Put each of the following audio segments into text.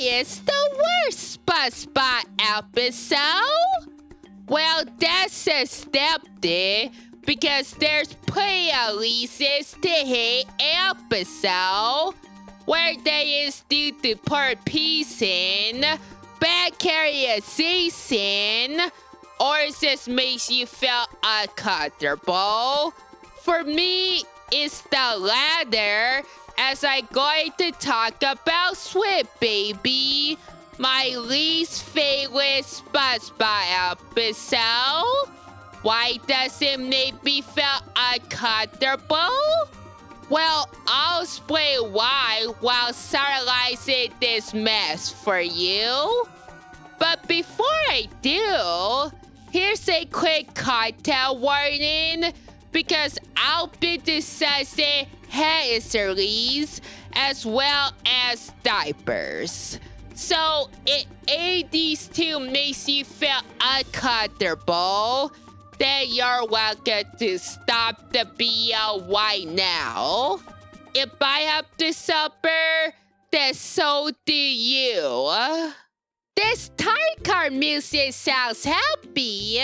is the worst SpongeBob episode? Well, that's Deceptive because there's plenty of reasons to hate episode. Whether is due to poor pacing, bad carrier season, or it just makes you feel uncomfortable. For me, it's the latter, as I'm going to talk about Squid Baby, my least favorite SpongeBob episode. Why does it make me feel uncomfortable? Well, I'll explain why while summarizing this mess for you. But before I do, here's a quick content warning because I'll be discussing hair accessories as well as diapers. So if any of these two makes you feel uncomfortable, then you're welcome to stop the video right now. If I have to suffer, then so do you. This time card music sounds happy,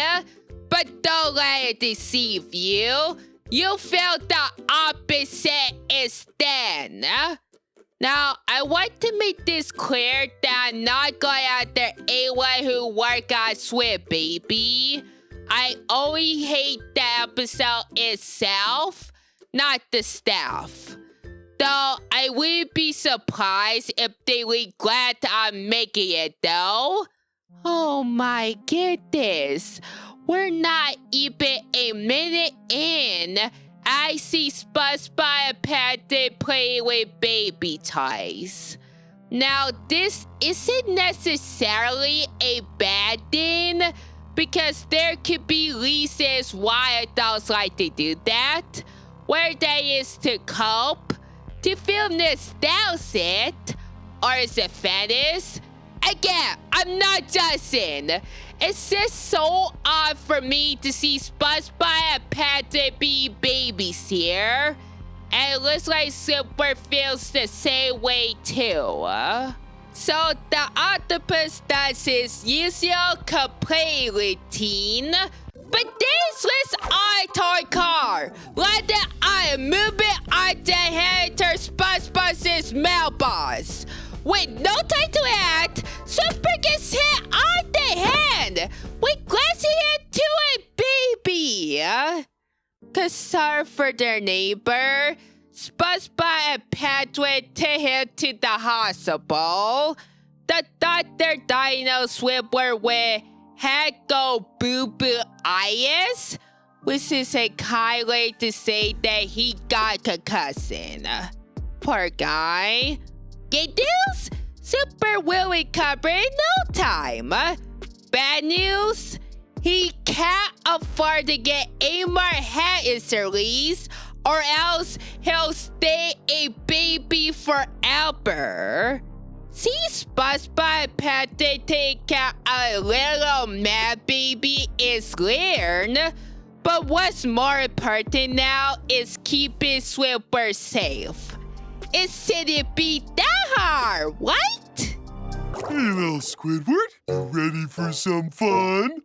but don't let it deceive you. You feel the opposite instead. Now, I want to make this clear that I'm not going after anyone who worked on Squid Baby. I only hate the episode itself, not the staff. Though I wouldn't be surprised if they regret on making it though. Oh my goodness. We're not even a minute in. I see SpongeBob and Patrick playing with baby toys. Now, this isn't necessarily a bad thing, because there could be reasons why adults like to do that. Whether that is to cope, to feel nostalgic, or is it fantasy? Again, I'm not judging. It's just so odd for me to see SpongeBob and Patrick be babies here. And it looks like Super feels the same way too. So the octopus does his usual complaint routine, but this was on toy car. Like that I am moving on the inheritor SpongeBob's mailbox. With no time to act, Super gets hit on the hand with glancing into a baby. Concern for their neighbor, SpongeBob and Patrick take him to the hospital. The doctor diagnosed Squidward with head go boo-boo eyes, which is a kind way to say that he got concussion. Poor guy. Good news? Super will recover in no time. Bad news? He can't afford to get any more head injuries, or else he'll stay a baby forever. See SpongeBob and Patrick take care of a little mad baby is weird, but what's more important now is keeping Squidward safe. It shouldn't be that hard, right? Hello, Squidward. You ready for some fun?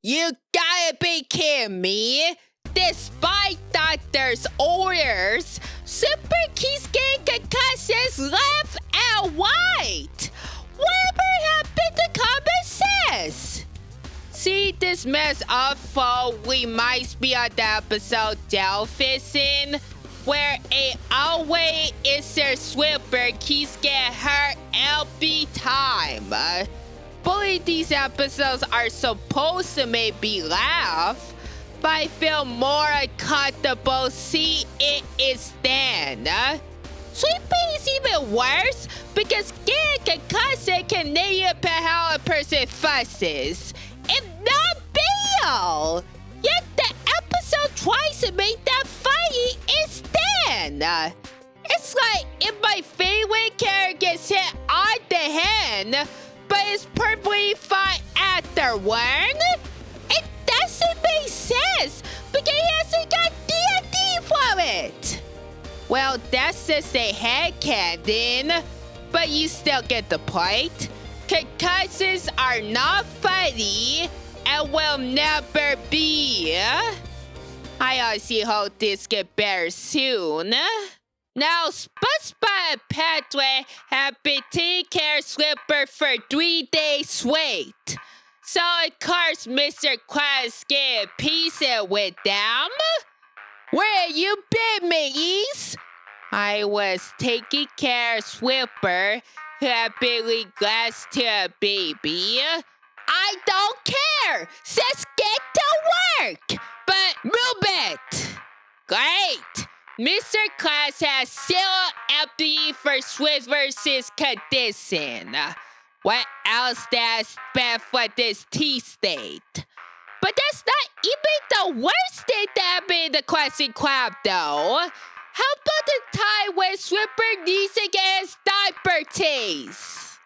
You gotta be kidding me. Despite doctor's orders, Super keeps getting concussions left and right. Whatever happened to common sense? See this mess unfold reminds me of the episode Delphison, where a always injured swimmer keeps getting hurt every time. Both these episodes are supposed to make me laugh, but I feel more uncomfortable seeing it instead. Sleeping is even worse because getting concussion can negatively how a person fusses. If not bail! Yet the episode tries to make that funny instead. It's like if my favorite character gets hit on the hand, but is perfectly fine afterward. It doesn't make sense because he hasn't got D&D for it. Well, that's just a headcanon, but you still get the point. Concussions are not funny and will never be. I honestly hope this gets better soon. Now, SpongeBob and Patrick have been taking care of Slipper for 3 days straight. So, of course, Mr. Krabs get a piece with them. Where you been, Miggies? I was taking care of Slipper, who had been regressed to a baby. I don't care! Just get to work! But move it! Great! Mr. Krabs has 0 empathy for Squid vs. Condition. What else does bad for this T-state? But that's not even the worst thing that happened in the Krusty Krab, though. How about the time when Slipper needs to get his diaper changed?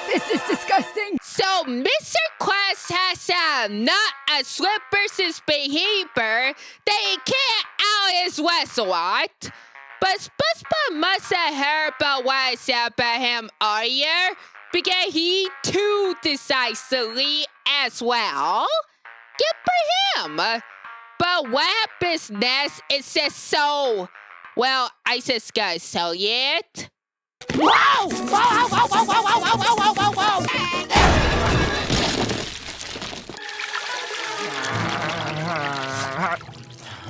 This is disgusting! So Mr. Krabs has not a Slipper's behavior that he can't out his restaurant. But SpongeBob must have heard about what I said about him earlier, because he too decides to leave as well. Good for him. But what happens next is just so... Well, I just gotta tell it. Whoa! Whoa! Whoa! Whoa! Whoa! Whoa! Whoa! Whoa! Whoa!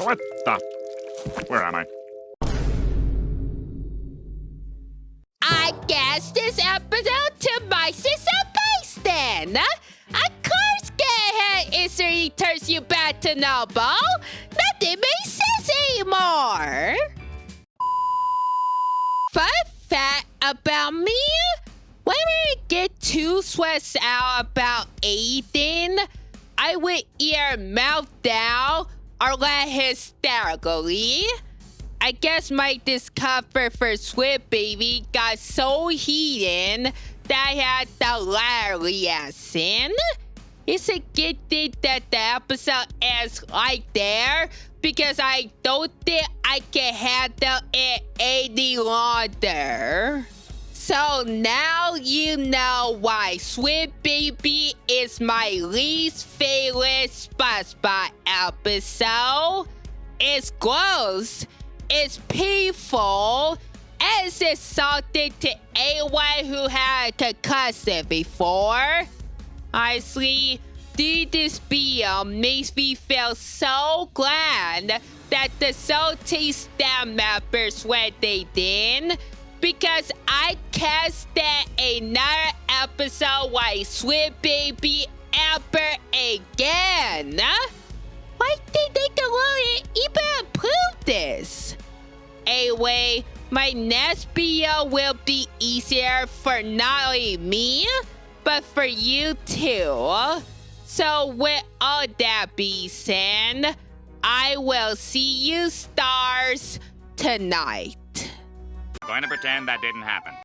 What the? Where am I? I guess this episode to Mice is a base then. Of course, get ahead history turns you back to normal. Nothing makes sense anymore. Fun fact about me, when I get too stressed out about anything, I would either melt down or laugh hysterically. I guess my discomfort for Squid Baby got so heated that I had the latter reaction. It's a good thing that the episode ends right there, because I don't think I can handle it any longer. So now you know why Squid Baby is my least favorite SpongeBob episode. It's gross, it's painful, and it's insulting to anyone who had a concussion before. Honestly, doing this video makes me feel so glad that the salty staff members went they did, because I can't stand another episode like Squid Baby ever again. Why think they can really even improve this? Anyway, my next video will be easier for not only me, but for you too. So with all that being said, I will see you stars tonight. I'm going to pretend that didn't happen.